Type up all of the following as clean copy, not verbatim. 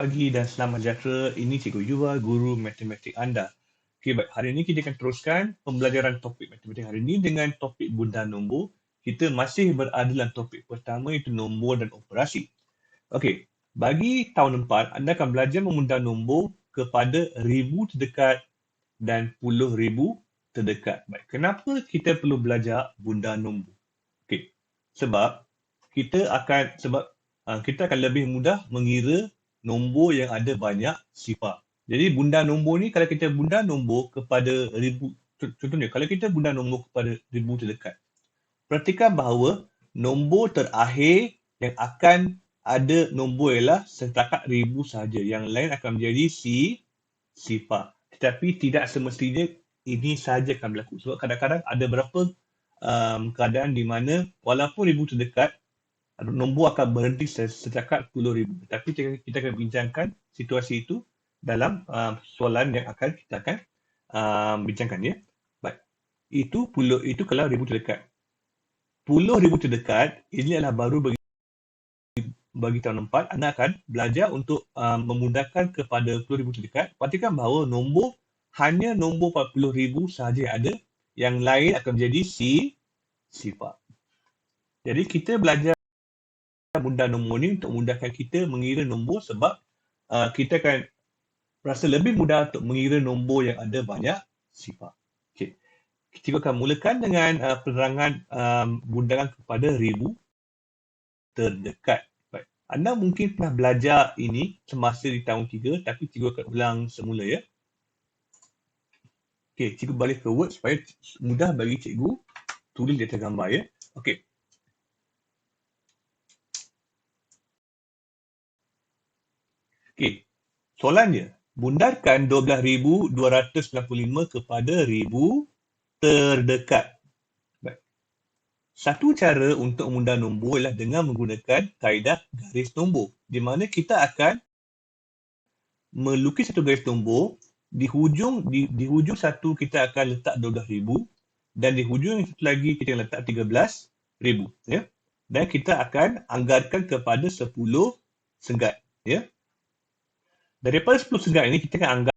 Pagi dan selamat sejahtera. Ini Cikgu Yuwa, guru matematik anda. Okey, baik. Hari ini kita akan teruskan pembelajaran topik matematik hari ini dengan topik bundar nombor. Kita masih berada dalam topik pertama iaitu nombor dan operasi. Okey, bagi tahun 4, anda akan belajar memundar nombor kepada ribu terdekat dan puluh ribu terdekat. Baik, kenapa kita perlu belajar bundar nombor? Okey, sebab kita akan lebih mudah mengira nombor yang ada banyak sifar. Jadi bundar nombor ni, kalau kita bundar nombor kepada ribu, contohnya kalau kita bundar nombor kepada ribu terdekat, perhatikan bahawa nombor terakhir yang akan ada nombor ialah setakat ribu sahaja. Yang lain akan menjadi sifar. Tetapi tidak semestinya ini sahaja akan berlaku. Sebab kadang-kadang ada beberapa keadaan di mana walaupun ribu terdekat, nombor akan berhenti setakat 10,000. Tapi kita akan bincangkan situasi itu dalam soalan yang kita akan bincangkan, ya. Baik. Itu kalau ribu terdekat. 10,000 terdekat, ini adalah baru bagi tahun 4. Anda akan belajar untuk memudahkan kepada 10,000 terdekat. Perhatikan bahawa hanya nombor 40,000 sahaja yang ada. Yang lain akan menjadi sifar. Jadi kita belajar bundar nombor ni untuk memudahkan kita mengira nombor, sebab kita akan rasa lebih mudah untuk mengira nombor yang ada banyak sifar. Okey. Kita akan mulakan dengan penerangan bundaran kepada ribu terdekat. Baik. Anda mungkin pernah belajar ini semasa di tahun 3, tapi cikgu akan ulang semula, ya. Okey, cikgu balik ke Word supaya mudah bagi cikgu tulis di atas gambar, ya. Okey. Okey. Soalannya, bundarkan 12,295 kepada ribu terdekat. Baik. Satu cara untuk memundar nombor ialah dengan menggunakan kaedah garis nombor, di mana kita akan melukis satu garis nombor. Di hujung satu kita akan letak 12,000 dan di hujung yang satu lagi kita akan letak 13,000, ya. Dan kita akan anggarkan kepada 10 senggat, ya. Daripada 10 senggat ini kita akan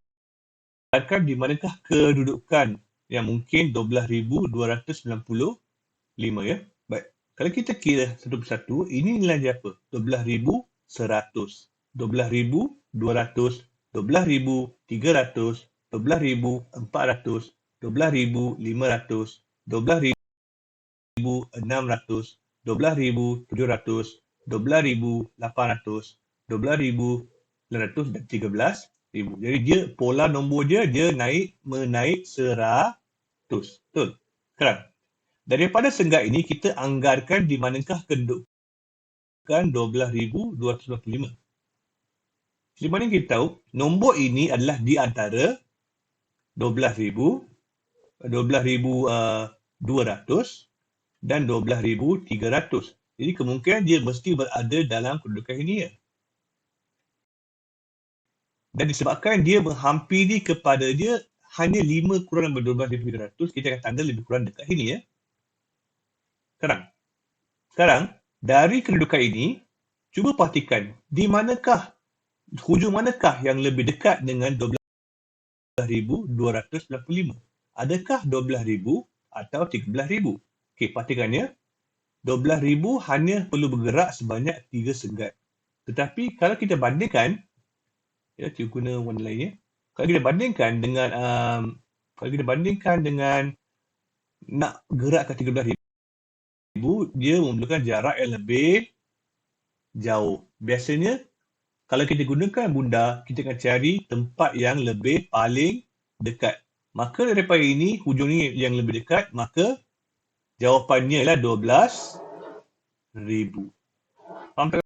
anggarkan di manakah kedudukan yang mungkin 12,295, ya. Baik. Kalau kita kira satu persatu, ini nilai dia apa? 12,100, 12,200, 12,300, 12,400, 12,500, 12,600, 12,700, 12,800, 12,900 dan 13,000. Jadi dia pola nombor dia menaik 100. Betul? Sekarang, daripada senggat ini kita anggarkan di manakah kedudukan 12,295. Di mana kita tahu nombor ini adalah di antara 12,000, 12,200 dan 12,300. Jadi kemungkinan dia mesti berada dalam kedudukan ini, ya. Dan disebabkan dia menghampiri kepada dia hanya 5 kurang daripada 12,300, kita akan tanda lebih kurang dekat sini, ya. Sekarang dari kedudukan ini, cuba perhatikan di manakah, hujung manakah yang lebih dekat dengan 12,295. Adakah 12,000 atau 13,000? Okey, perhatikan, ya. 12,000 hanya perlu bergerak sebanyak 3 senggat. Tetapi kalau kita bandingkan, ya, cikgu guna warna lain, ya. Kalau kita bandingkan dengan nak gerak ke 13,000, dia memerlukan jarak yang lebih jauh. Biasanya kalau kita gunakan bundar, kita akan cari tempat yang paling dekat. Maka daripada ini, hujung ni yang lebih dekat, maka jawapannya ialah 12,000. Faham tak,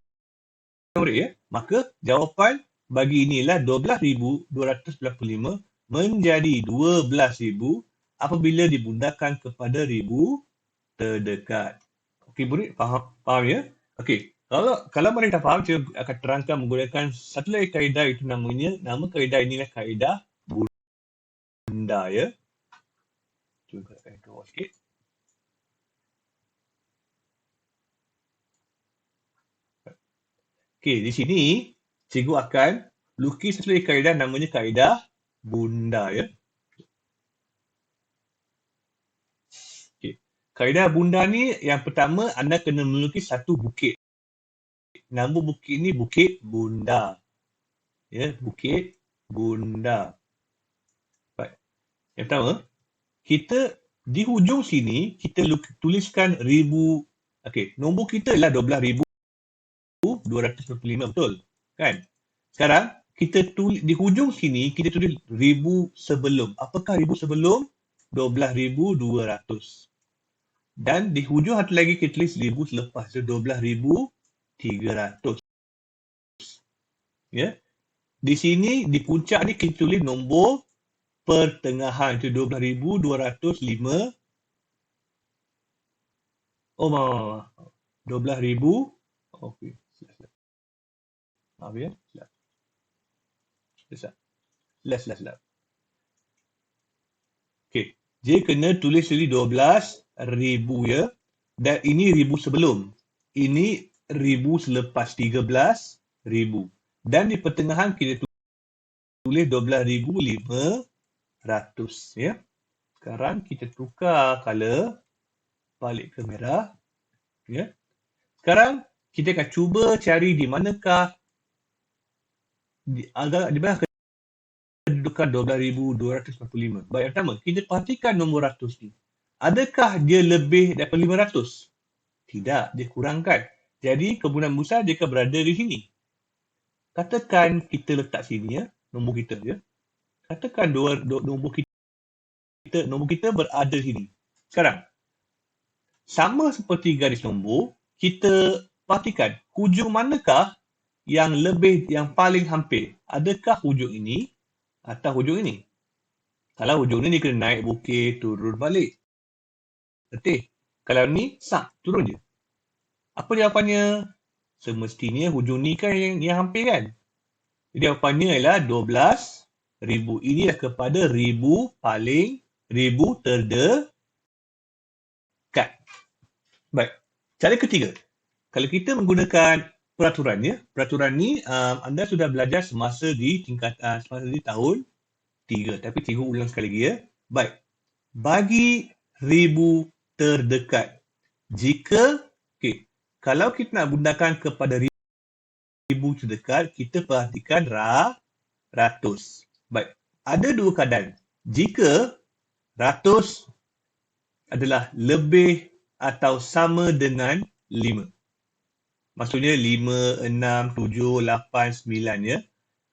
murid, ya? Maka jawapan bagi ini ialah 12,295 menjadi 12,000 apabila dibundarkan kepada ribu terdekat. Okey, murid, faham, ya? Okey. Kalau mereka faham, saya akan terangkan menggunakan satu lagi kaedah, itu nama kaedah inilah kaedah bundar, ya. Cuba saya keluar sikit. Okey, di sini cikgu akan lukis satu lagi kaedah namanya kaedah bunda ya. Okay. Kaedah bunda ni yang pertama anda kena melukis satu bukit. Nama bukit ni Bukit Bunda. Ya, Bukit Bunda. Baik. Yang pertama, kita di hujung sini kita tuliskan ribu. Okey, nombor kita ialah 12,245 betul? Kan? Sekarang kita tulis di hujung sini kita tulis ribu sebelum. Apakah ribu sebelum? 12,200. Dan di hujung satu lagi kita tulis ribu selepas. So 12,300. Ya. Di sini di puncak ni kita tulis nombor pertengahan itu 12,205. Oh, 12,000. Okey. Maaf ya. Silap. Okey. Dia kena tulis sini 12,000 ya. Dan ini ribu sebelum. Ini ribu selepas 13,000. Dan di pertengahan kita tulis 12,500 ya. Sekarang kita tukar color balik ke merah ya. Sekarang kita akan cuba cari di manakah di mana kedudukan 12,245. Baik, yang pertama kita perhatikan nombor ratus ni. Adakah dia lebih daripada 500? Tidak, dia kurangkan. Jadi kemungkinan besar dia akan berada di sini. Katakan kita letak sini ya, nombor kita ya. Katakan nombor kita berada di sini. Sekarang, sama seperti garis nombor, kita perhatikan hujung manakah yang paling hampir. Adakah hujung ini atau hujung ini? Kalau hujung ini kena naik bukit, turun balik. Betul. Kalau ni, turun je. Apa jawapannya? Semestinya hujung ni kan yang hampir kan? Jadi jawapannya ialah 12,000. Ini adalah kepada ribu terdekat. Baik. Cara ketiga. Kalau kita menggunakan peraturan ya. Peraturan ni anda sudah belajar semasa di tahun 3. Tapi cikgu ulang sekali lagi ya. Baik. Bagi ribu terdekat. Kalau kita nak gunakan kepada ribu terdekat, kita perhatikan ratus. Baik. Ada dua keadaan. Jika ratus adalah lebih atau sama dengan 5. Maksudnya 5, 6, 7, 8, 9 ya.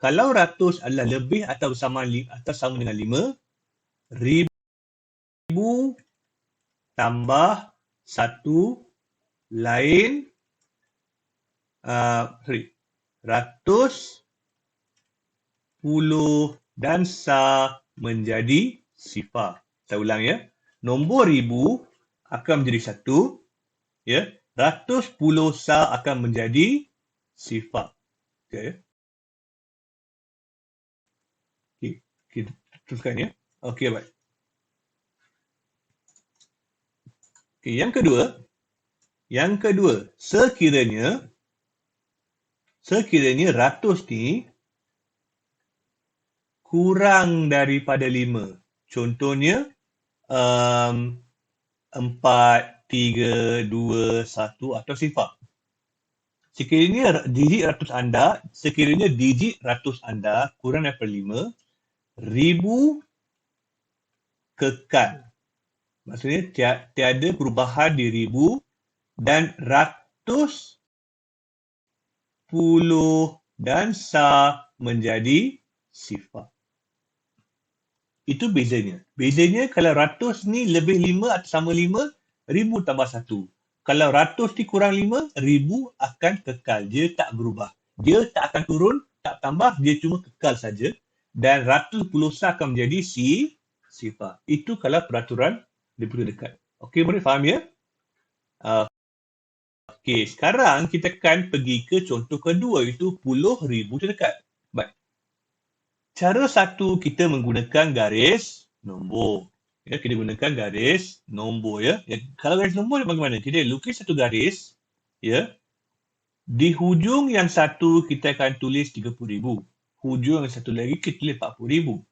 Kalau ratus adalah lebih atau sama dengan 5, ribu tambah 1 lain ratus, puluh dan menjadi sifar. Saya ulang ya. Nombor ribu akan menjadi 1 ya. Ratus, puluh, akan menjadi sifar. Okay. Kita teruskan ya. Okey, baik. Okay, yang kedua, sekiranya ratus ni kurang daripada 5. Contohnya 4, 3, 2, 1 atau sifar. Sekiranya digit ratus anda kurang daripada 5, ribu kekal. Maksudnya tiada perubahan di ribu dan ratus, puluh dan menjadi sifar. Itu bezanya. Bezanya kalau ratus ni lebih 5 atau sama 5, ribu tambah 1. Kalau ratus ni kurang 5, ribu akan kekal. Dia tak berubah. Dia tak akan turun, tak tambah, dia cuma kekal saja. Dan ratus, puluh akan menjadi sifar. Itu kalau peraturan lebih dekat. Okey, boleh faham ya? Okey, sekarang kita akan pergi ke contoh kedua, iaitu 10,000 terdekat. Baik. Cara satu, kita menggunakan garis nombor. Ya, kita gunakan garis nombor ya. Kalau garis nombor bagaimana? Kita lukis satu garis ya. Di hujung yang satu kita akan tulis 30,000. Hujung yang satu lagi kita tulis 40,000.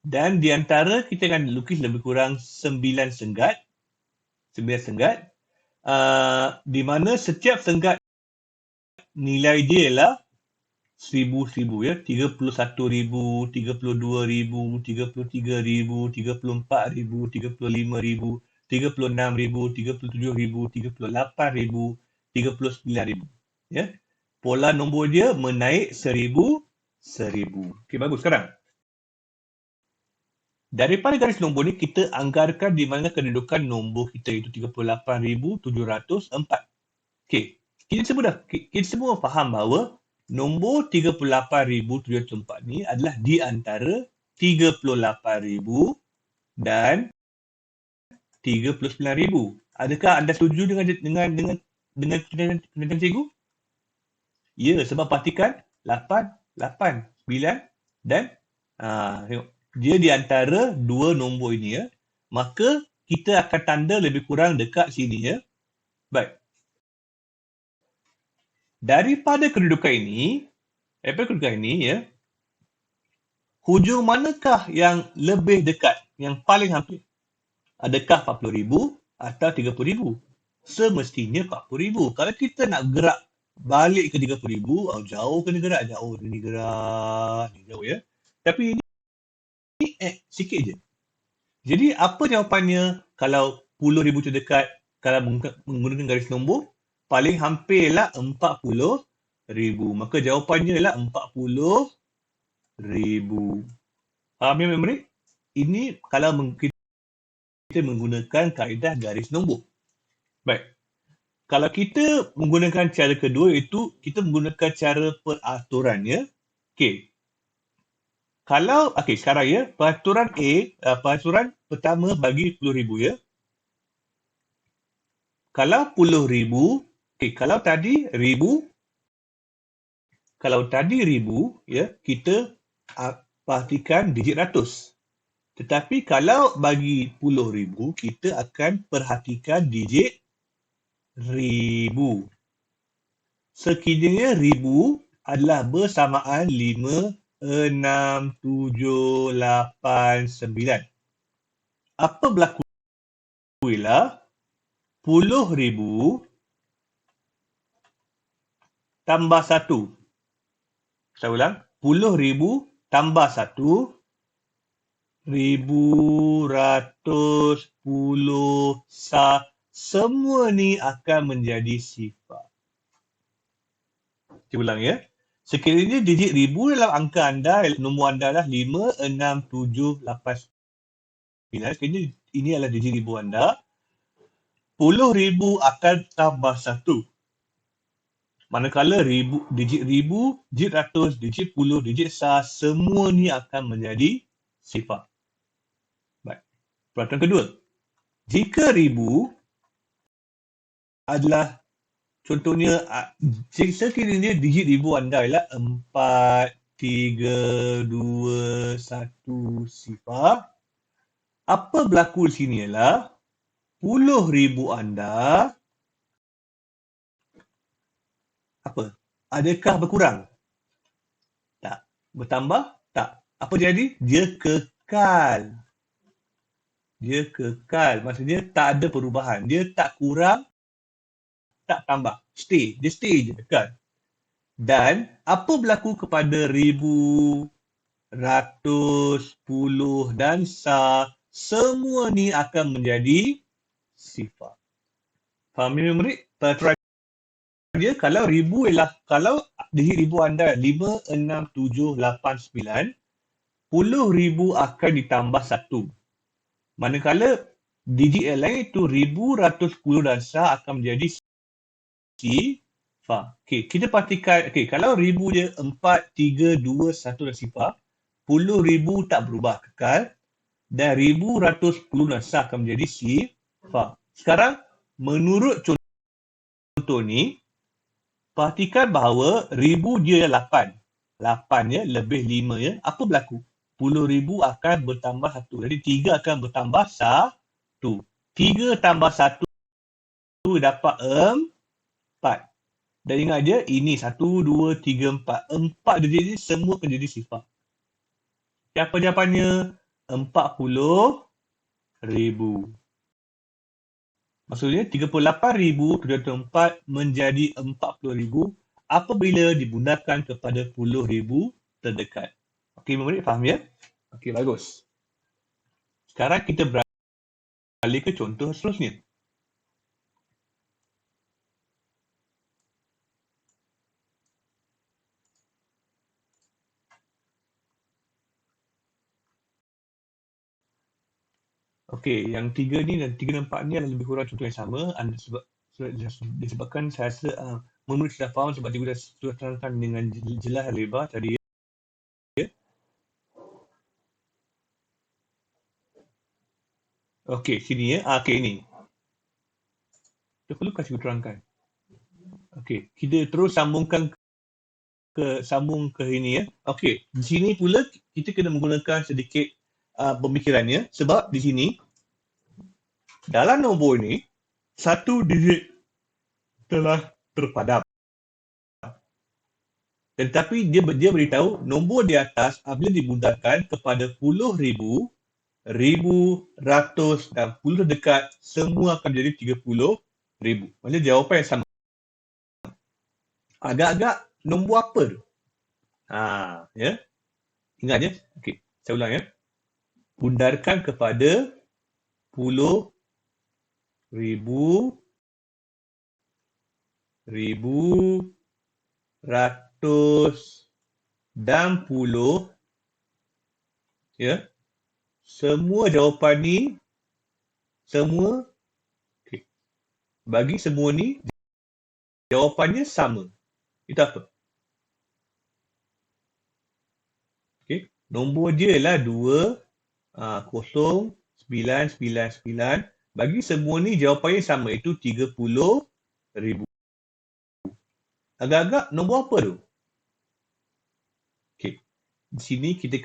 Dan di antara kita akan lukis lebih kurang 9 senggat. 9 senggat. Di mana setiap senggat nilai dia ialah 1,000 ya. 31,000, 32,000, 33,000, 34,000, 35,000, 36,000, 37,000, 38,000, 39,000. Ya. Pola nombor dia menaik 1,000, 1,000. Okey, bagus sekarang. Daripada garis nombor ni kita anggarkan di mana kedudukan nombor kita itu 38,704. Okey, kita semua faham bahawa nombor 38,704 ni adalah di antara 38,000 dan 39,000. Adakah anda setuju dengan kenyataan cikgu? Ya, sebab perhatikan 8, 8, 9 dan tengok. Dia di antara dua nombor ini ya. Maka kita akan tanda lebih kurang dekat sini ya. Baik. Daripada kedudukan ini ya, hujung manakah yang lebih dekat, yang paling hampir? Adakah 40,000 atau 30,000? Semestinya 40,000. Kalau kita nak gerak balik ke 30,000, jauh kena gerak, jauh ya. Tapi ini sikit je. Jadi apa jawapannya kalau puluh ribu terdekat, kalau menggunakan garis nombor, paling hampirlah 40,000. Maka jawapannya ialah 40,000. Faham ya memory? Ini kalau kita menggunakan kaedah garis nombor. Baik. Kalau kita menggunakan cara kedua, iaitu kita menggunakan cara peraturan ya. Okey. Sekarang ya, peraturan peraturan pertama bagi 10,000 ya. Kalau 10,000, kalau tadi 1,000, ya, kita perhatikan digit ratus. Tetapi kalau bagi 10,000, kita akan perhatikan digit 1,000. Sekiranya 1,000 adalah bersamaan 5, 6, 7, 8, 9. Apa berlaku ialah 10,000 tambah 1. Saya ulang. 10,000 tambah 1. 1,110 semua ni akan menjadi sifar. Saya ulang ya. Sekiranya digit 1,000 dalam angka anda, nombor anda adalah 5, 6, 7, 8, 9. Sekiranya ini adalah digit 1,000 anda, 10,000 akan tambah 1. Manakala digit 1,000, digit ratus, digit puluh, digit sah, semua ni akan menjadi sifar. Baik. Peraturan kedua. Jika 1,000 adalah, contohnya, sekiranya digit 1,000 anda ialah 4, 3, 2, 1 sifar. Apa berlaku di sini ialah 10,000 anda adakah berkurang? Tak. Bertambah? Tak. Apa jadi? Dia kekal. Maksudnya tak ada perubahan. Dia tak kurang, tak tambah. Dia stay je dekat. Dan apa berlaku kepada 1,000, ratus, puluh dan sah, semua ni akan menjadi sifar. Faham ni memory? Peraturan dia kalau 1,000 ialah, kalau digit 1,000 anda 5, 6, 7, 8, 9, 10,000 akan ditambah 1. Manakala digit yang lain itu 1,000, ratus, puluh dan sah akan menjadi sifar. Kita perhatikan, kalau 1,000 dia 4, 3, 2, 1 dan sifar, 10,000 tak berubah, kekal, dan 1,000, ratus, puluh dan sah akan menjadi sifar. Sekarang, menurut contoh ni, perhatikan bahawa 1,000 dia 8. 8 ya, lebih 5 ya. Apa berlaku? 10,000 akan bertambah 1. Jadi 3 akan bertambah 1. 3 tambah 1 dapat 4. Dan ingat je, ini 1, 2, 3, 4. 4 digit ni semua akan jadi sifar. Apa jawapannya? 40,000. Maksudnya 38,704 menjadi 40,000 apabila dibundakan kepada 10,000 terdekat. Okey, murid faham ya? Okey, bagus. Sekarang kita beralih ke contoh seterusnya. Okey, yang 3 ni dan 3 dan 4 ni adalah lebih kurang contoh yang sama. Disebabkan saya rasa murid sudah faham sebab cikgu sudah terangkan dengan jelas dan lebar tadi. Okey, sini ya. Okey, ini. Kita perlu kasih terangkan. Okey, kita terus sambung ke ini ya. Okey, di sini pula kita kena menggunakan sedikit pemikirannya sebab di sini dalam nombor ini satu digit telah terpadam. Tetapi dia beritahu nombor di atas apabila dibundakan kepada 10,000, 1,000, ratus dan 10 terdekat semua akan jadi 30,000. Maksudnya jawapan yang sama. Agak-agak nombor apa tu? Ya. Ingat ya. Okey, saya ulang ya. Bundarkan kepada 10,000, 1,000, ratus dan 10. Ya. Semua jawapan ni semua okay. Bagi semua ni jawapannya sama. Itu apa? Okey, nombor dia lah 2 0 9 9 9. Bagi semua ni jawapannya sama, itu 30,000. Agak-agak nombor apa tu? Okey. Di sini kita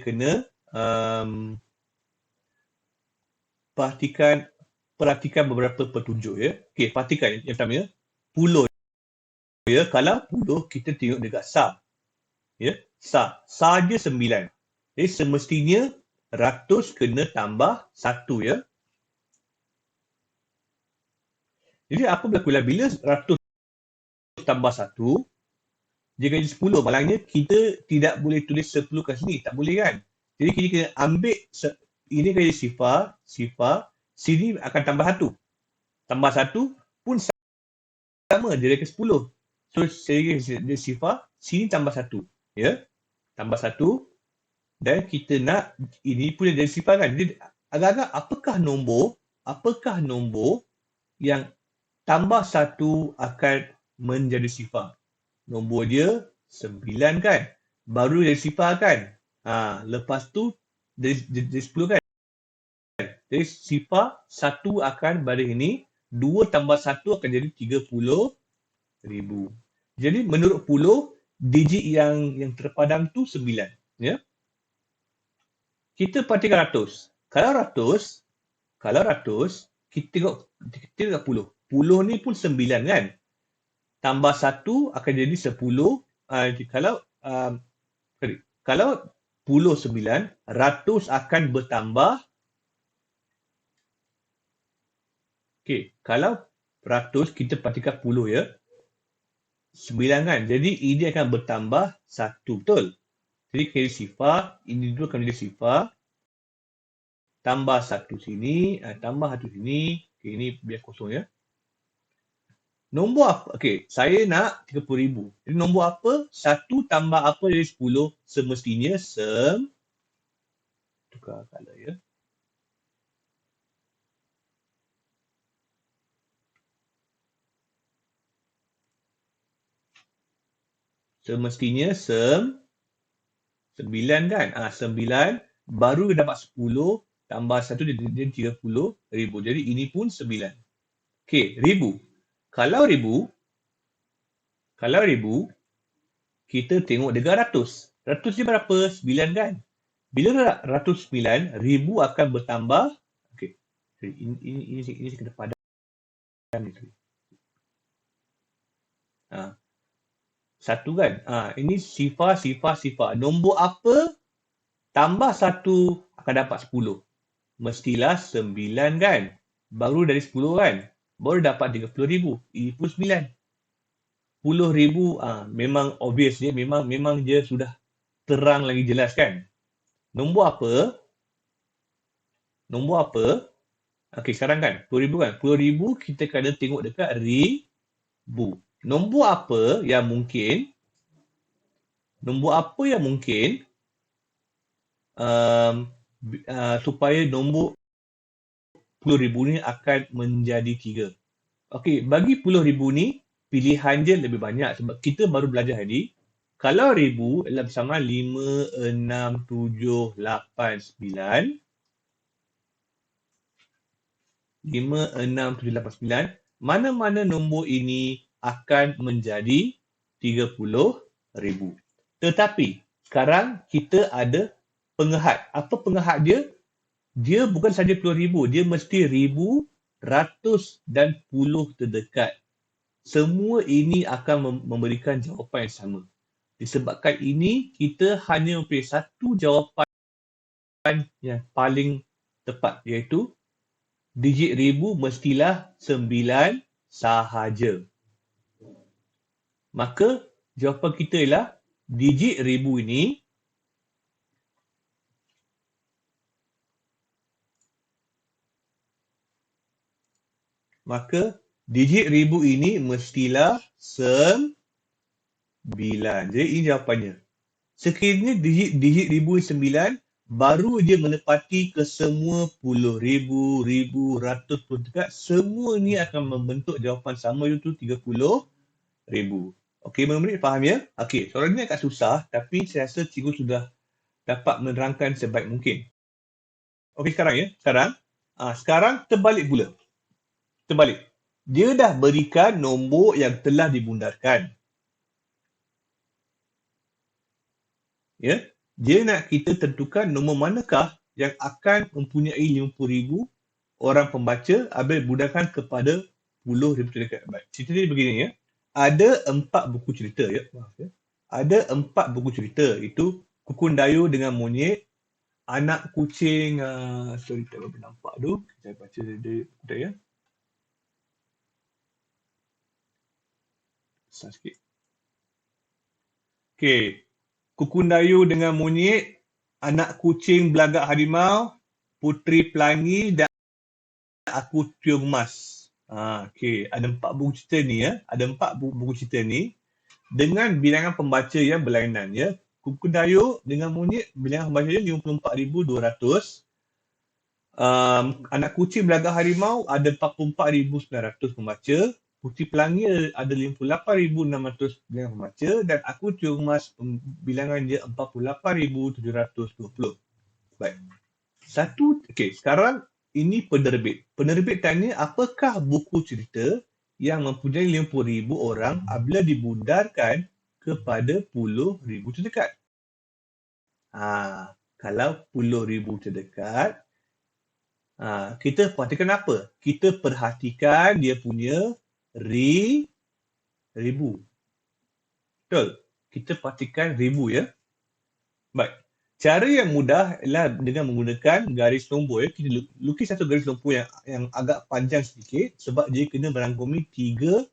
kena perhatikan beberapa petunjuk ya. Okey, perhatikan yang pertama ya. Puluh ya, kalau puluh kita tengok dekat sah. Ya, sah je 9. Jadi semestinya ratus kena tambah 1 ya. Jadi apa berlaku bila ratus tambah 1 dia jadi 10. Malangnya kita tidak boleh tulis 10 kat sini, tak boleh kan? Jadi kita kena ambil ini kali sifar, sini akan tambah 1. Tambah 1 pun sama, dia ke 10. So saya dia sifar, sini tambah 1, ya. Tambah 1 dan kita nak ini pun jadi sifar kan. Jadi agak-agak apakah nombor yang tambah 1 akan menjadi sifar? Nombor dia 9 kan. Baru jadi sifar kan. Lepas tu jadi 10 kan. Jadi sifar 1 akan pada ini. 2 tambah 1 akan jadi 30,000. Jadi menurut puluh, digit yang terpadam tu 9. Ya. Kita perhatikan ratus. Kalau ratus, kita tengok puluh. Puluh ni pun 9 kan. Tambah 1 akan jadi 10. Kalau puluh 9, ratus akan bertambah. Okey, kalau ratus kita perhatikan puluh ya. 9 kan. Jadi ini akan bertambah 1, betul? Jadi kira sifar, ini dulu akan menjadi sifar. Tambah 1 sini, tambah 1 sini. Okey, ini biar kosong ya. Nombor apa? Okey, saya nak 30,000. Jadi nombor apa? 1 tambah apa jadi 10? Semestinya tukar color ya. Semestinya 9 kan? 9 baru dapat 10 tambah 1 jadi 30,000. Jadi ini pun 9. Okey, 1,000. Kalau ribu, kita tengok dekat ratus. Ratus dia berapa? 9 kan? Bila ratus 9, 1,000 akan bertambah. Okey. Ini saya kena padam ni. Ha, satu kan? Ini sifar, sifar, sifar. Nombor apa tambah satu akan dapat 10? Mestilah 9 kan? Baru dari 10 kan? Baru dapat 30,000. Ini pun 9. 10,000, memang obvious dia. Memang dia sudah terang lagi jelas kan? Nombor apa? Nombor apa? Okey, sekarang kan 10,000 kan? 10,000 kita kena tengok dekat ribu. Nombor apa yang mungkin supaya nombor 10,000 ni akan menjadi 3. Okey, bagi 10,000 ni pilihan dia lebih banyak sebab kita baru belajar tadi. Kalau ribu adalah bersama 5, 6, 7, 8, 9. 5, 6, 7, 8, 9. Mana-mana nombor ini akan menjadi 30,000. Tetapi sekarang kita ada penghad. Apa penghad dia? Dia bukan saja 10,000. Dia mesti ribu, ratus dan puluh terdekat. Semua ini akan memberikan jawapan yang sama. Disebabkan ini, kita hanya mempunyai satu jawapan yang paling tepat, iaitu digit ribu mestilah 9 sahaja. Maka jawapan kita ialah digit ribu ini mestilah 9. Jadi ini jawapannya. Sekiranya digit ribu 9, baru dia menepati ke semua puluh ribu, ratus puluh dekat. Semua ni akan membentuk jawapan sama, iaitu 30,000. Okey, murid-murid faham ya? Okey, soalan ni agak susah tapi saya rasa cikgu sudah dapat menerangkan sebaik mungkin. Okey, sekarang ya. Sekarang terbalik pula. Terbalik. Dia dah berikan nombor yang telah dibundarkan. Ya, dia nak kita tentukan nombor manakah yang akan mempunyai 50,000 orang pembaca apabila dibundarkan kepada 10,000 terdekat. Baik, cerita dia begini ya. Ada 4 buku cerita ya. Maaf ya. Ada 4 buku cerita, itu Kukun Dayu dengan Monyet, Anak Kucing, sorry tak berapa nampak tu. Saya baca dia ya. Besar sikit. Okey. Kukun Dayu dengan Monyet, Anak Kucing Belagak Harimau, Puteri Pelangi dan Aku Cium Emas. Okey, ada 4 buku cerita ni ya. Ada 4 buku cerita ni dengan bilangan pembaca yang berlainan ya. Kukun Dayu dengan Monyet bilangan pembacanya 54,200. Anak Kucing Belagak Harimau ada 44,900 pembaca. Puteri Pelangi ada 58,600 bilangan pembaca dan Aku Cium Emas bilangan dia 48,720. Baik. Okey, sekarang ini penerbit. Penerbit tanya apakah buku cerita yang mempunyai 50,000 orang apabila dibundarkan kepada 10,000 terdekat. Kalau 10,000 terdekat, kita perhatikan apa? Kita perhatikan dia punya ribu. Betul? Kita perhatikan ribu ya. Baik. Cara yang mudah ialah dengan menggunakan garis nombor ya. Kita lukis satu garis nombor yang agak panjang sedikit sebab dia kena merangkumi 3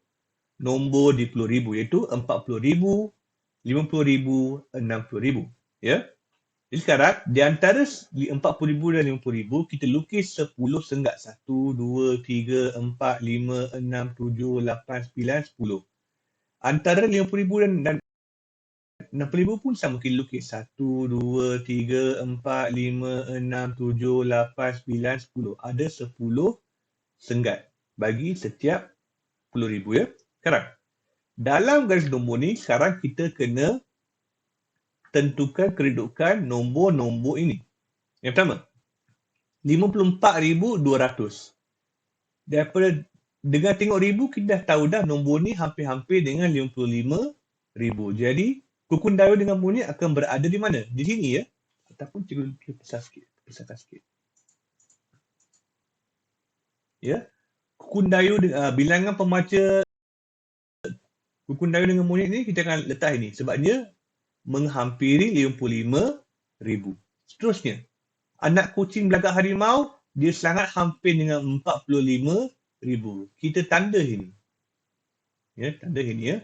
nombor di 10,000 iaitu 40,000, 50,000, 60,000. Ya. Jadi sekarang di antara 40,000 dan 50,000 kita lukis 10 sengat. 1, 2, 3, 4, 5, 6, 7, 8, 9, 10. Antara 50,000 dan 60,000 pun sama, kita lukis 1, 2, 3, 4, 5, 6, 7, 8, 9, 10. Ada 10 senggat bagi setiap 10,000 ya. Sekarang, dalam garis nombor ni, sekarang kita kena tentukan kedudukan nombor-nombor ini. Yang pertama, 54,200. Daripada dengan tengok ribu, kita dah tahu dah nombor ni hampir-hampir dengan 55,000. Jadi, Kukun Dayu dengan Monyet akan berada di mana? Di sini ya. Ataupun cikgu besarkan sikit. Ya. Kukun Dayu bilangan pembaca Rukun dayung dengan monyet ni kita akan letak ini sebabnya menghampiri 55,000. Seterusnya, anak kucing belagak harimau, dia sangat hampir dengan 45,000. Kita tanda ini. Ya, tanda ini ya.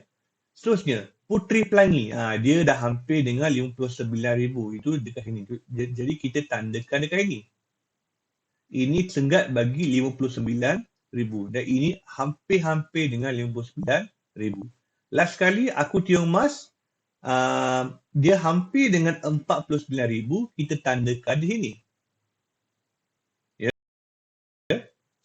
Seterusnya, puteri pelangi. Dia dah hampir dengan 59,000. Itu dekat sini. Jadi kita tandakan dekat ini. Ini tenggat bagi 59,000. Dan ini hampir-hampir dengan 59,000. Last sekali, aku tiung emas. Dia hampir dengan 49,000. Kita tandakan di sini. Ya.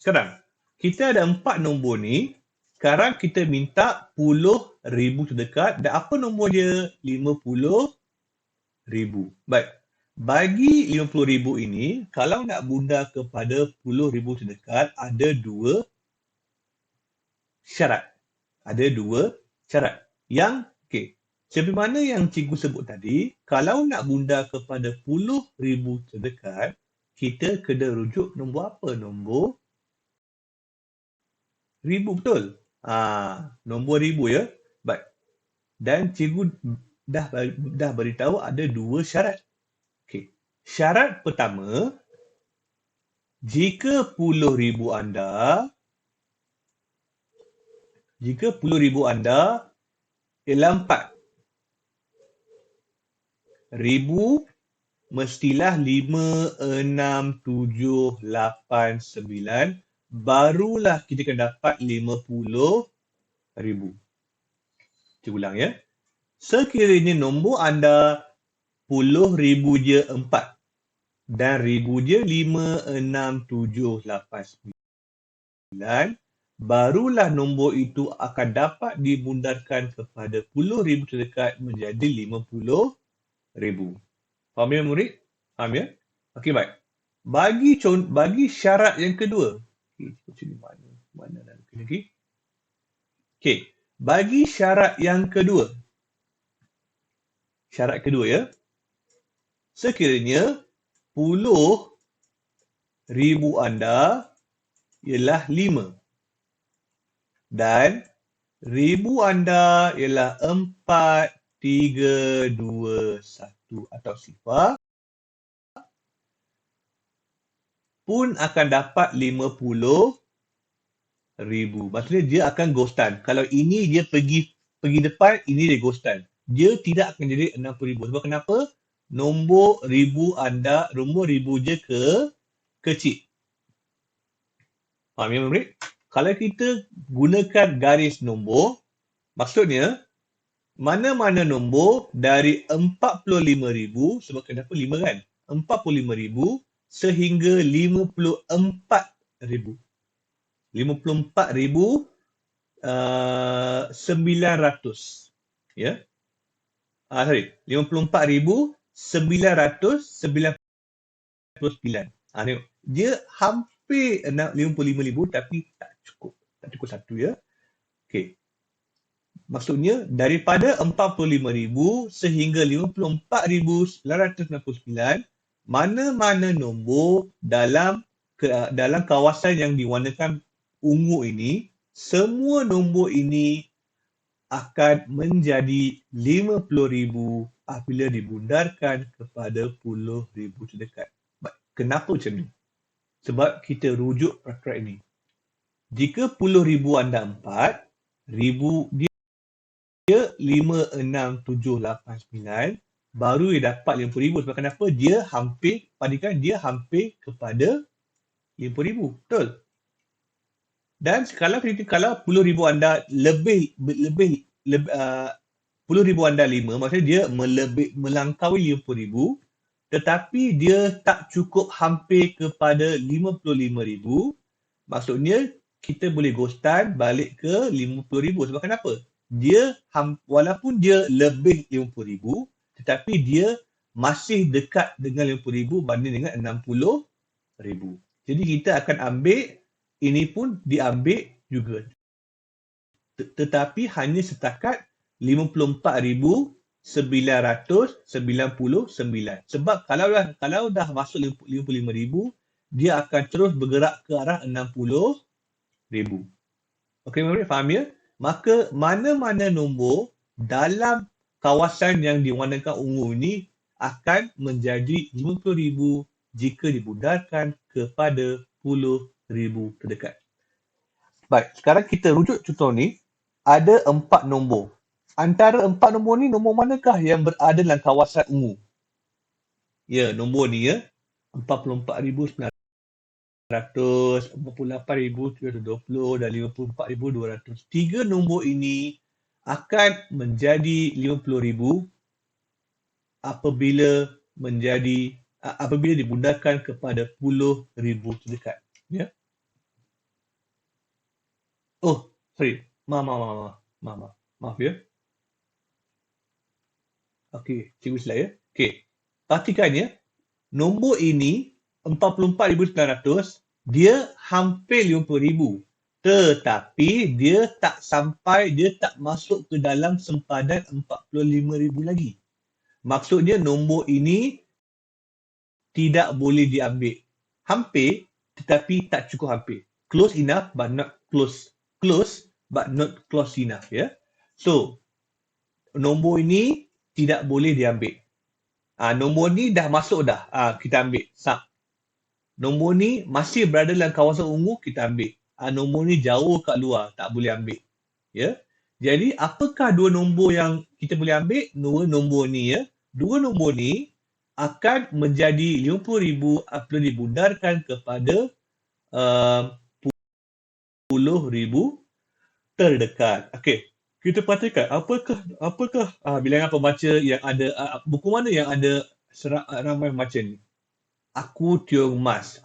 Sekarang, kita ada 4 nombor ni. Sekarang kita minta puluh ribu terdekat. Dan apa nombor dia? 50,000. Baik. Bagi 50,000 ini, kalau nak bunda kepada 10,000 terdekat, ada dua syarat. Seperti mana yang cikgu sebut tadi, kalau nak bunda kepada 10,000 terdekat, kita kena rujuk nombor apa? Nombor ribu, betul? Nombor ribu ya. Baik. Dan cikgu dah beritahu ada dua syarat. Okey. Syarat pertama, jika 10,000 anda ialah 4. Ribu mestilah 5, 6, 7, 8, 9. Barulah kita akan dapat 50,000. Kita ulang ya. Sekiranya nombor anda 10,000 je 4 dan ribu je 5, 6, 7, 8, 9, barulah nombor itu akan dapat dibundarkan kepada 10,000 terdekat menjadi 50,000. Faham ya murid? Faham ya? Okey, baik. Bagi syarat yang kedua. Okey, mana nak lagi? Okey, bagi syarat yang kedua. Syarat kedua ya. Sekiranya 10,000 anda ialah 5 dan ribu anda ialah 4, 3, 2, 1 atau sifar, pun akan dapat 50,000. Maksudnya dia akan ghostan. Kalau ini dia pergi depan, ini dia ghostan. Dia tidak akan jadi 60,000. Sebab kenapa? Nombor ribu je kecil. Faham ya murid? Kalau kita gunakan garis nombor, maksudnya mana-mana nombor dari 45,000, sebab kenapa 5 kan? 45,000 sehingga 54,000. 54,900. Ya. 54,999. Tengok. Dia hampir 55,000 tapi tak cukup satu ya. Okey. Maksudnya daripada 45,000 sehingga 54,999, mana-mana nombor dalam kawasan yang diwarnakan ungu ini, semua nombor ini akan menjadi 50,000 apabila dibundarkan kepada 10,000 terdekat. Kenapa macam ni? Sebab kita rujuk peraturan ini. Jika 10,000 anda 4, ribu dia 5, 6, 7, 8, 9, baru dia dapat 50,000. Sebab kenapa? Dia hampir kepada 50,000. Betul? Dan kalau 10,000 anda lebih 10,000 anda 5, maksudnya dia melangkaui 50,000, tetapi dia tak cukup hampir kepada 55,000, maksudnya kita boleh ghostan balik ke 50,000. Sebab kenapa? Dia walaupun dia lebih 50,000, tetapi dia masih dekat dengan 50,000 banding dengan 60,000. Jadi kita akan ambil, ini pun diambil juga. Tetapi hanya setakat 54,999. Sebab kalau dah masuk 55,000, dia akan terus bergerak ke arah 60,000. Okey, murid, faham ya? maka mana-mana nombor dalam kawasan yang diwarnakan ungu ini akan menjadi 50,000 jika dibundarkan kepada 10,000 terdekat. Baik, sekarang kita rujuk contoh ni. Ada 4 nombor. Antara 4 nombor ni, nombor manakah yang berada dalam kawasan ungu? Ya, nombor ni ya. 44,900, 48,720 dan 54,200. Tiga nombor ini akan menjadi 50,000 apabila dibundarkan kepada 10,000 terdekat. Ya. Oh, sorry. Maaf ya. Okey, cikgu silap ya. Okey. Perhatikan ya. Nombor ini 44,900, dia hampir 50,000. Tetapi dia tak masuk ke dalam sempadan 45,000 lagi. Maksudnya nombor ini tidak boleh diambil. Hampir tetapi tak cukup hampir. Close enough but not close. Close but not close enough ya. So, nombor ini tidak boleh diambil. Nombor ni dah masuk dah. Kita ambil. Sub. Nombor ni masih berada dalam kawasan ungu, kita ambil. Nombor ni jauh kat luar, tak boleh ambil. Ya. Jadi, apakah dua nombor yang kita boleh ambil? Dua nombor ni ya. Dua nombor ni akan menjadi 50,000 apabila dibundarkan kepada 10,000 terdekat. Okey. Kita perhatikan apakah bilangan pembaca yang ada, buku mana yang ada ramai pembaca ni? Aku Tiong Mas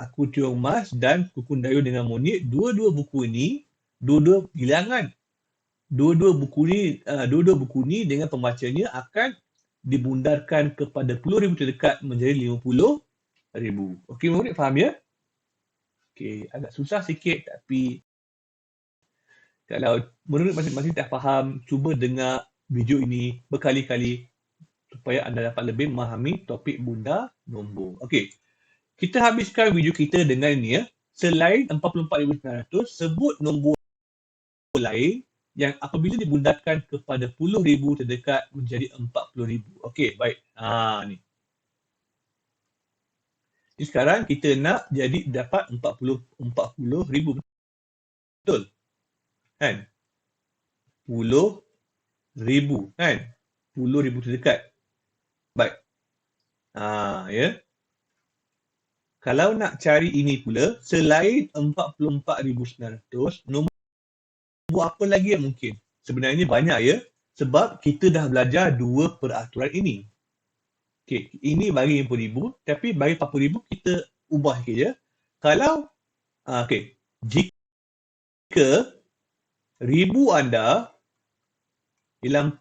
dan Kukun Dayung dengan Monyet. Dua-dua buku ini, dua-dua bilangan. Dua-dua buku ni dengan pembacanya akan dibundarkan kepada 10,000 terdekat menjadi 50,000. Okey, murid faham ya? Okey, agak susah sikit tapi kalau murid masing-masing tak faham, cuba dengar video ini berkali-kali supaya anda dapat lebih memahami topik bundar nombor. Okey. Kita habiskan video kita dengan ini ya. Selain 44,900, sebut nombor lain yang apabila dibundarkan kepada 10,000 terdekat menjadi 40,000. Okey, baik. Ni. Jadi sekarang kita nak jadi dapat 40,000. Betul? Kan? 10,000 kan? 10,000 terdekat. Baik. Ya. Kalau nak cari ini pula, selain 44,900, nombor apa lagi yang mungkin? Sebenarnya banyak ya. Sebab kita dah belajar dua peraturan ini. Okey, ini bagi 50,000, tapi bagi 40,000 kita ubah sikit ya. Kalau, okey, jika ribu anda ialah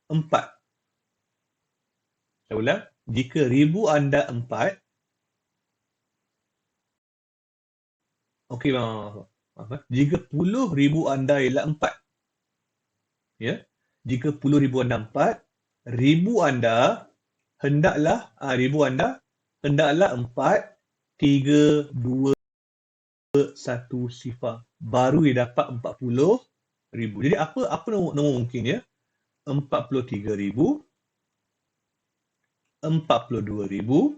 4. Saya ulang. Jika ribu anda 4, okey, maaf. Jika 10,000 anda ialah 4. Ya. Jika 10,000 anda 4, ribu anda hendaklah 4, 3, 2, 1 sifar. Baru dia dapat 40,000. Jadi apa nombor mungkin ya? 43,000, 42,000,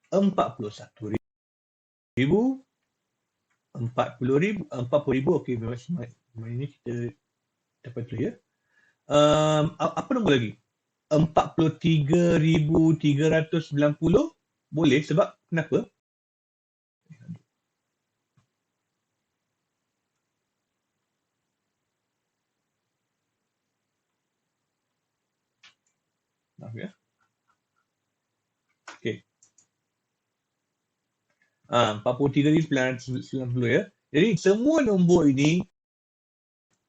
41,000, 40,000. Okey, memang ini kita dapat tu ya. Apa nombor lagi? 43,390 boleh sebab kenapa? Maaf ya. Okey. 43,990 ya. Jadi semua nombor ini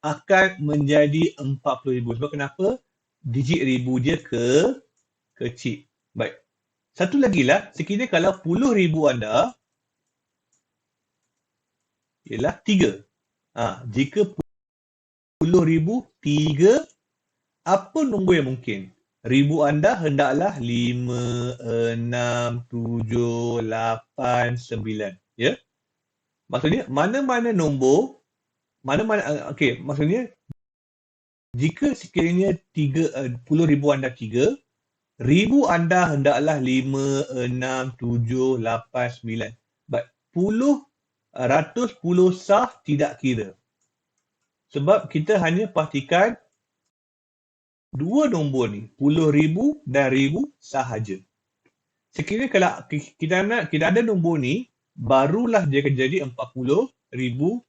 akan menjadi 40,000. Sebab kenapa? Digit ribu dia kecil. Baik. Satu lagi lah, sekiranya kalau 10,000 anda ialah 3. Jika 10,000 3, apa nombor yang mungkin? Ribu anda hendaklah 5, 6, 7, 8, 9. Ya? Maksudnya mana-mana nombor, okey, maksudnya jika sekiranya 10,000 anda 3, ribu anda hendaklah 5, 6, 7, 8, 9. But puluh, ratus puluh sah tidak kira. Sebab kita hanya pastikan dua nombor ni, 10,000 dan 1,000 sahaja. Sekiranya kalau kita ada nombor ni, barulah dia akan jadi 40,000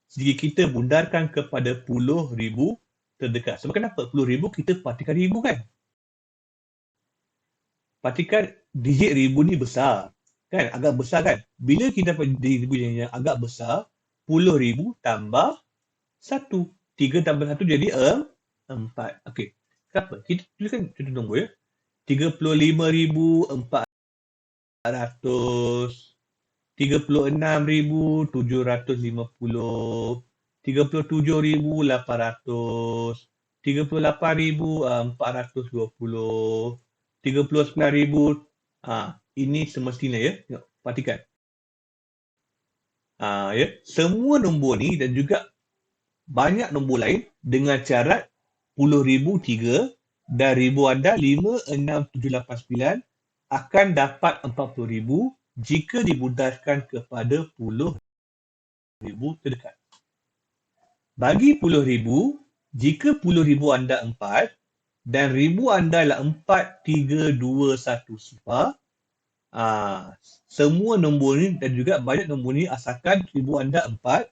jika kita bundarkan kepada 10,000 terdekat. Sebab kenapa? 10,000 kita pastikan ribu kan? Pastikan digit ribu ni besar. Kan? Agak besar kan? Bila kita dapat ribu yang agak besar, 10,000 tambah 1. 3 tambah 1 jadi 4. Okey. Kenapa? Kita tuliskan contoh nombor ya. 35,400, 36,750, 37,800, 38,420, 39,000. Ini semestinya ya. Tengok, perhatikan. Ya, semua nombor ni dan juga banyak nombor lain dengan syarat 10,000 3 dan ribu anda 5, 6, 7, 8, 9 akan dapat 40,000 jika dibundarkan kepada 10,000 terdekat. Bagi 10,000, jika 10,000 anda 4 dan ribu anda adalah 4, 3, 2, 1 sifar, semua nombor ni dan juga banyak nombor ni asalkan ribu anda 4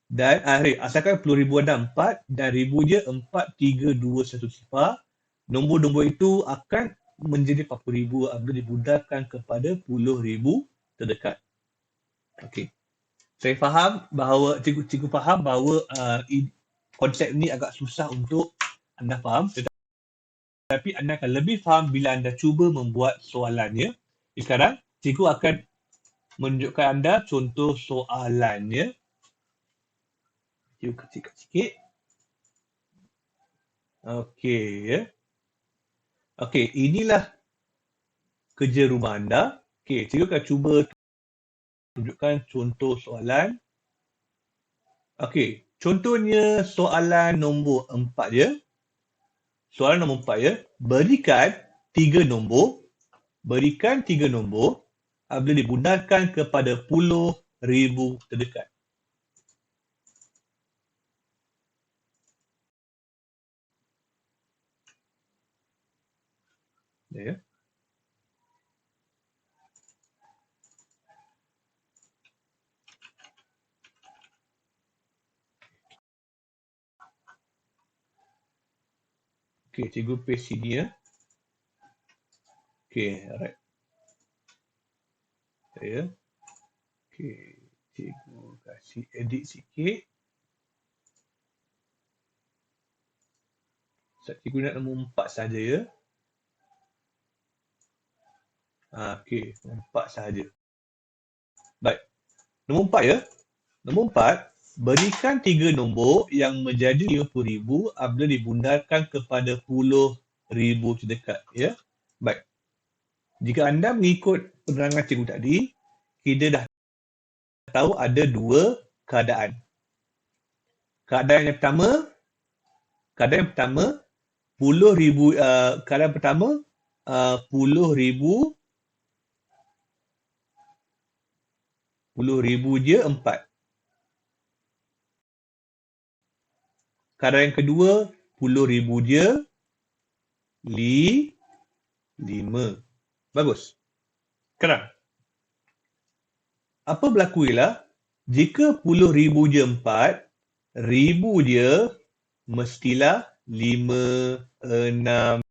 dan asalkan 10,000 anda 4 dan ribu je 4, 3, 2, 1 sifar, nombor-nombor itu akan menjadi 40,000 apabila dibundarkan kepada 10,000 terdekat. Okey. Saya faham bahawa cikgu faham bahawa konsep ni agak susah untuk anda faham, tetapi anda akan lebih faham bila anda cuba membuat soalannya. Sekarang cikgu akan menunjukkan anda contoh soalannya. Cikgu kecilkan sikit. Okey ya. Okey, inilah kerja rumah anda. Okey, cikgu akan cuba tunjukkan contoh soalan. Okey, contohnya soalan nombor 4 ya. Soalan nombor 4 ya. Berikan 3 nombor apabila dibundarkan kepada 10,000 terdekat. Ya. Okey, cikgu paste sini ya. Okey, alright. Saya. Okey, cikgu kasih edit sikit. Cikgu nak nombor 4 saja ya. Okey, nombor 4 sahaja. Baik. Nombor 4 ya. Nombor 4, berikan 3 nombor yang menjadi 50,000 apabila dibundarkan kepada 10,000 terdekat ya. Baik. Jika anda mengikut penerangan cikgu tadi, kita dah tahu ada 2 keadaan. Keadaan yang pertama, 10,000, keadaan pertama 10,000 je 4. Keadaan yang kedua 10,000 je 5. Bagus. Sekarang, apa berlaku ialah jika 10,000 je 4, ribu dia mestilah 5, 6,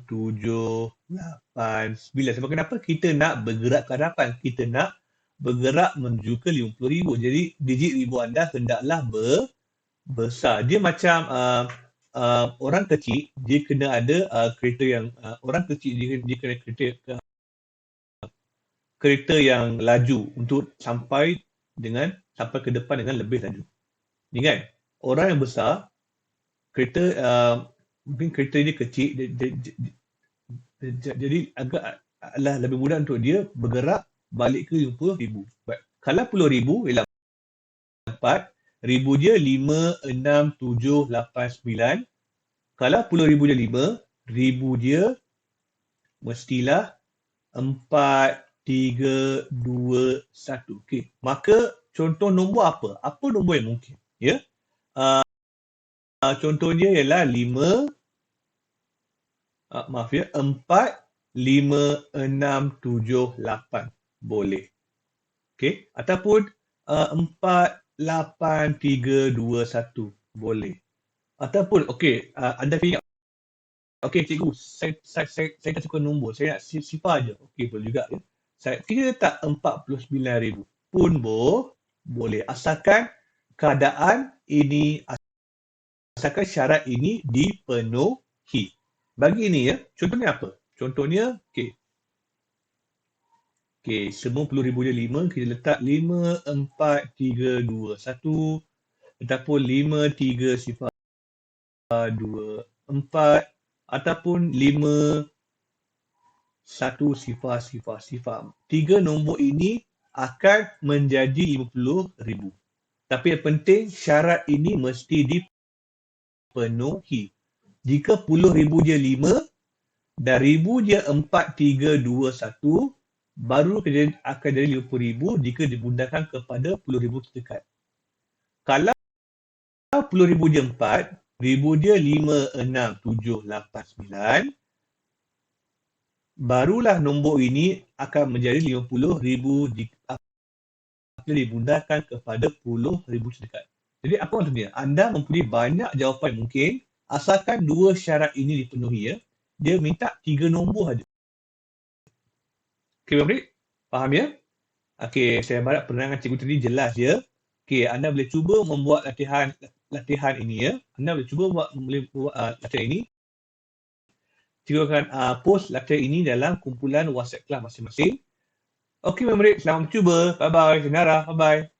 7, 8, 9. Sebab kenapa? Kita nak bergerak ke hadapan. Kita nak bergerak menuju ke 50,000. Jadi digit ribu anda hendaklah besar. Dia macam orang kecil, dia kena ada kereta yang orang kecil dia kena kereta yang laju untuk sampai ke depan dengan lebih laju. Ni kan? Orang yang besar, kereta mungkin kereta dia kecil, jadi agak lebih mudah untuk dia bergerak balik ke 50,000. Kalau 10,000 ialah 4, ribu dia 5, 6, 7, 8, 9. Kalau 10,000 dia 5, ribu dia mestilah 4, 3, 2, 1. Okey. Maka contoh nombor apa? Apa nombor yang mungkin? Ya. Contoh dia ialah 5, maaf ya, 4, 5, 6, 7, 8. Boleh. Okey. Ataupun 4, 8, 3, 2, 1. Boleh. Ataupun, okey, anda ingat, okey cikgu, saya tak suka nombor, saya nak sifar je. Okey, boleh juga ya. Kita letak 49,000 pun boleh. Asalkan keadaan ini, asalkan syarat ini dipenuhi. Bagi ini ya, contohnya apa? Contohnya, okey, semua 10,000 dia 5, kita letak 5, 4, 3, 2, 1. Ataupun 5, 3, 2, 4. Ataupun 5, 1, 0. 3 nombor ini akan menjadi 50,000. Tapi yang penting syarat ini mesti dipenuhi. Jika 10,000 dia 5 dan ribu dia 4, 3, 2, 1, baru akan jadi 50,000 jika dibundakan kepada 10,000 terdekat. Kalau 10,000 dia 4, ribu dia 5, 6, 7, 8, 9, barulah nombor ini akan menjadi 50,000 jika dibundakan kepada 10,000 terdekat. Jadi apa maksudnya? Anda mempunyai banyak jawapan mungkin asalkan dua syarat ini dipenuhi ya. Dia minta 3 nombor saja. Okey, murid? Faham ya? Okey, saya harap penerangan cikgu tadi jelas ya. Okey, anda boleh cuba membuat latihan ini ya. Anda boleh cuba buat latihan ini. Cikgu akan post latihan ini dalam kumpulan WhatsApp kelas masing-masing. Okey, murid, selamat mencuba. Bye-bye. Senara. Bye-bye.